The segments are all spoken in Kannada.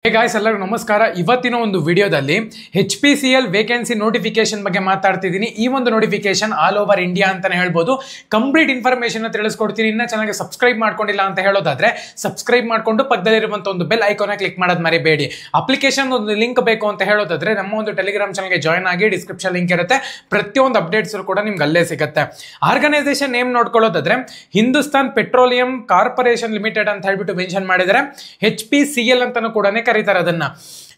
ಹೇ ಗಾಯ್ಸ್ ಎಲ್ಲರಿಗೂ ನಮಸ್ಕಾರ. ಇವತ್ತಿನ ಒಂದು ವಿಡಿಯೋದಲ್ಲಿ HPCL ವೇಕೆನ್ಸಿ ನೋಟಿಫಿಕೇಶನ್ ಬಗ್ಗೆ ಮಾತಾಡ್ತಿದ್ದೀನಿ. ಈ ಒಂದು ನೋಟಿಫಿಕೇಶನ್ ಆಲ್ ಓವರ್ ಇಂಡಿಯಾ ಅಂತಾನೆ ಹೇಳ್ಬೋದು. ಕಂಪ್ಲೀಟ್ ಇನ್ಫಾರ್ಮೇಶನ್ ತಿಳಿಸ್ಕೊಡ್ತೀನಿ. ಇನ್ನ ಚೆನ್ನಾಗಿ ಸಬ್ಸ್ಕ್ರೈಬ್ ಮಾಡ್ಕೊಂಡಿಲ್ಲ ಅಂತ ಹೇಳೋದಾದ್ರೆ ಸಬ್ಸ್ಕ್ರೈಬ್ ಮಾಡ್ಕೊಂಡು ಪಕ್ಕದಲ್ಲಿರುವಂತ ಒಂದು ಬೆಲ್ ಐಕಾನ್ ಕ್ಲಿಕ್ ಮಾಡೋದು ಮರಿಬೇಡಿ. ಅಪ್ಲಿಕೇಶನ್ ಒಂದು ಲಿಂಕ್ ಬೇಕು ಅಂತ ಹೇಳೋದಾದ್ರೆ ನಮ್ಮ ಒಂದು ಟೆಲಿಗ್ರಾಮ್ ಚಾನಲ್ಗೆ ಜಾಯ್ನ್ ಆಗಿ ಡಿಸ್ಕ್ರಿಪ್ಷನ್ ಲಿಂಕ್ ಇರುತ್ತೆ. ಪ್ರತಿಯೊಂದು ಅಪ್ಡೇಟ್ಸ್ ಕೂಡ ನಿಮ್ಗೆ ಅಲ್ಲೇ ಸಿಗುತ್ತೆ. ಆರ್ಗನೈಸೇಷನ್ ನೇಮ್ ನೋಡ್ಕೊಳ್ಳೋದಾದ್ರೆ ಹಿಂದೂಸ್ತಾನ್ ಪೆಟ್ರೋಲಿಯಂ ಕಾರ್ಪೊರೇಷನ್ ಲಿಮಿಟೆಡ್ ಅಂತ ಹೇಳ್ಬಿಟ್ಟು ಮೆನ್ಷನ್ ಮಾಡಿದರೆ HPCL ಅಂತಾನು ಕೂಡ ಕರೀತಾರೆ ಅದನ್ನ.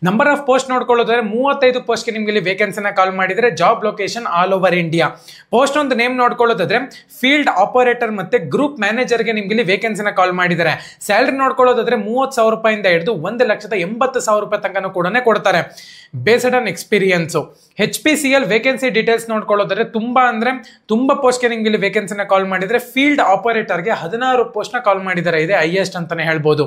ನಂಬರ್ ಆಫ್ ಪೋಸ್ಟ್ ನೋಡ್ಕೊಳ್ಳೋದಾದ್ರೆ 35 ಪೋಸ್ಟ್ಗೆ ನಿಮ್ಗೆ ಇಲ್ಲಿ ವೇಕೆನ್ಸಿನ ಕಾಲ್ ಮಾಡಿದರೆ. Job location all over India. Post ಒಂದು ನೇಮ್ ನೋಡ್ಕೊಳ್ಳೋದಾದ್ರೆ ಫೀಲ್ಡ್ ಆಪರೇಟರ್ ಮತ್ತೆ ಗ್ರೂಪ್ ಮ್ಯಾನೇಜರ್ಗೆ ನಿಮ್ಗೆ ಇಲ್ಲಿ ವೇಕೆನ್ಸಿನ ಕಾಲ್ ಮಾಡಿದ್ದಾರೆ. ಸ್ಯಾಲರಿ ನೋಡ್ಕೊಳ್ಳೋದಾದ್ರೆ 30,000 ರೂಪಾಯಿಂದ ಹಿಡಿದು 1,80,000 ರೂಪಾಯಿ ತನಕ ಕೂಡ ಕೊಡ್ತಾರೆ based on experience. HPCL vacancy details ನೋಡ್ಕೊಳ್ಳೋದಾದ್ರೆ ತುಂಬಾ ಪೋಸ್ಟ್ಗೆ ನಿಮ್ಗೆ ಇಲ್ಲಿ ವೇಕೆನ್ಸಿನ ಕಾಲ್ ಮಾಡಿದರೆ. ಫೀಲ್ಡ್ ಆಪರೇಟರ್ಗೆ 16 ಪೋಸ್ಟ್ನ ಕಾಲ್ ಮಾಡಿದ್ದಾರೆ. ಇದೆ ಹೈಯೆಸ್ಟ್ ಅಂತಾನೆ ಹೇಳ್ಬೋದು.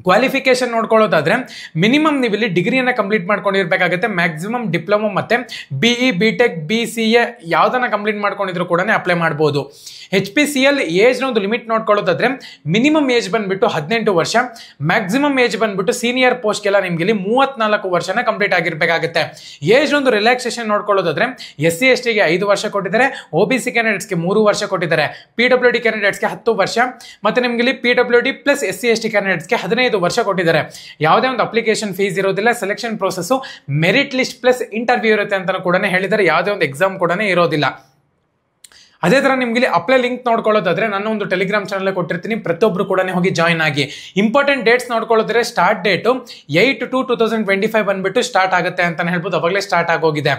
ಕ್ವಾಲಿಫಿಕೇಶನ್ ನೋಡ್ಕೊಳ್ಳೋದಾದ್ರೆ ಮಿನಿಮಮ್ ನೀವು ಇಲ್ಲಿ ಡಿಗ್ರಿಯನ್ನ ಕಂಪ್ಲೀಟ್ ಮಾಡ್ಕೊಂಡಿರ್ಬೇಕಾಗುತ್ತೆ. ಮ್ಯಾಕ್ಸಿಮಮ್ ಡಿಪ್ಲೊಮಾ ಮತ್ತೆ BE BTech BCA ಯಾವ್ದನ್ನ ಕಂಪ್ಲೀಟ್ ಮಾಡ್ಕೊಂಡಿದ್ರು ಕೂಡ ಅಪ್ಲೈ ಮಾಡ್ಬೋದು. HPCL ಏಜ್ ಒಂದು ಲಿಮಿಟ್ ನೋಡ್ಕೊಳ್ಳೋದಾದ್ರೆ ಮಿನಿಮಮ್ ಏಜ್ ಬಂದ್ಬಿಟ್ಟು 18 ವರ್ಷ, ಮ್ಯಾಕ್ಸಿಮಮ್ ಏಜ್ ಬಂದ್ಬಿಟ್ಟು ಸೀನಿಯರ್ ಪೋಸ್ಟ್ಗೆಲ್ಲ ನಿಮ್ಗೆ ಇಲ್ಲಿ 34 ವರ್ಷನ ಕಂಪ್ಲೀಟ್ ಆಗಿರ್ಬೇಕಾಗುತ್ತೆ. ಏಜ್ ಒಂದು ರಿಲ್ಯಾಕ್ಸೇಷನ್ ನೋಡ್ಕೊಳ್ಳೋದಾದ್ರೆ SC ST ಗೆ 5 ವರ್ಷ ಕೊಟ್ಟಿದ್ದಾರೆ, OBC ಕ್ಯಾಂಡಿಡೇಟ್ಸ್ಗೆ 3 ವರ್ಷ ಕೊಟ್ಟಿದ್ದಾರೆ, PWD ಕ್ಯಾಂಡಿಡೇಟ್ಸ್ಗೆ 10 ವರ್ಷ, ಮತ್ತೆ ನಿಮ್ಗೆ ಇಲ್ಲಿ PWD ಪ್ಲಸ್ SC ST ಕ್ಯಾಂಡಿಡೇಟ್ಸ್ಗೆ 15 ವರ್ಷ ಕೊಟ್ಟಿದ್ದಾರೆ. ಯಾವುದೇ ಒಂದು ಅಪ್ಲಿಕೇಶನ್ ಫೀಸ್ ಇರೋದಿಲ್ಲ. Selection process merit list plus interview ಇರುತ್ತೆ ಅಂತ ಕೂಡ ಹೇಳಿದ್ದಾರೆ. ಯಾವುದೇ ಒಂದು ಎಕ್ಸಾಮ್ ಕೂಡ ಇರೋದಿಲ್ಲ. ಅದೇ ತರ ನಿಮ್ಗೆ ಇಲ್ಲಿ ಅಪ್ಲೈ ಲಿಂಕ್ ನೋಡ್ಕೊಳ್ಳೋದಾದ್ರೆ ನನ್ನ ಒಂದು ಟೆಲಿಗ್ರಾಮ್ ಚಾನಲ್ ಕೊಟ್ಟಿರ್ತೀನಿ. ಪ್ರತಿಯೊಬ್ರು ಕೂಡ ಹೋಗಿ ಜಾಯ್ನ್ ಆಗಿ. ಇಂಪಾರ್ಟೆಂಟ್ ಡೇಟ್ಸ್ ನೋಡ್ಕೊಳ್ಳೋದ್ರೆ ಸ್ಟಾರ್ಟ್ ಡೇಟ್ 8/2/2025 ಬಂದ್ಬಿಟ್ಟು ಸ್ಟಾರ್ಟ್ ಆಗುತ್ತೆ ಅಂತ ಹೇಳ್ಬೋದು. ಅವಾಗಲೇ ಸ್ಟಾರ್ಟ್ ಆಗೋಗಿದೆ.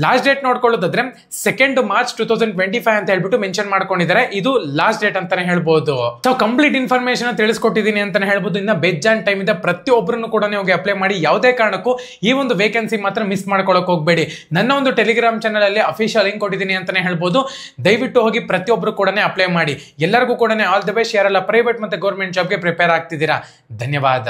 ಲಾಸ್ಟ್ ಡೇಟ್ ನೋಡ್ಕೊಳ್ಳೋದಾದ್ರೆ 2 ಮಾರ್ಚ್ 2025 ಅಂತ ಹೇಳ್ಬಿಟ್ಟು ಮೆನ್ಷನ್ ಮಾಡ್ಕೊಂಡಿದ್ದಾರೆ. ಇದು ಲಾಸ್ಟ್ ಡೇಟ್ ಅಂತಾನೆ ಹೇಳ್ಬೋದು. ಸೊ ಕಂಪ್ಲೀಟ್ ಇನ್ಫಾರ್ಮೇಶನ್ ತಿಳಿಸ್ಕೊಟ್ಟಿದ್ದೀನಿ ಅಂತಾನೆ ಹೇಳ್ಬೋದು. ಇನ್ನ ಬೆಜ್ಜಾನ್ ಟೈಮ್ ಇದೆ. ಪ್ರತಿಯೊಬ್ಬರನ್ನು ಕೂಡ ಹೋಗಿ ಅಪ್ಲೈ ಮಾಡಿ. ಯಾವುದೇ ಕಾರಣಕ್ಕೂ ಈ ಒಂದು ವೇಕೆನ್ಸಿ ಮಾತ್ರ ಮಿಸ್ ಮಾಡ್ಕೊಳ್ಳೋಕೆ ಹೋಗಬೇಡಿ. ನನ್ನ ಒಂದು ಟೆಲಿಗ್ರಾಮ್ ಚಾನಲ್ ಅಲ್ಲಿ ಅಫಿಷಿಯಲ್ ಲಿಂಕ್ ಕೊಟ್ಟಿದ್ದೀನಿ ಅಂತಾನೆ ಹೇಳ್ಬೋದು. ದಯವಿಟ್ಟು ಹೋಗಿ ಪ್ರತಿಯೊಬ್ಬರು ಕೂಡ ಅಪ್ಲೈ ಮಾಡಿ. ಎಲ್ಲರಿಗೂ ಕೂಡ ಆಲ್ ದಿ ಬೆಸ್ಟ್. ಯಾರೆಲ್ಲ ಪ್ರೈವೇಟ್ ಮತ್ತೆ ಗೌರ್ಮೆಂಟ್ ಜಾಬ್ಗೆ ಪ್ರಿಪೇರ್ ಆಗ್ತಿದ್ದೀರಾ, ಧನ್ಯವಾದ.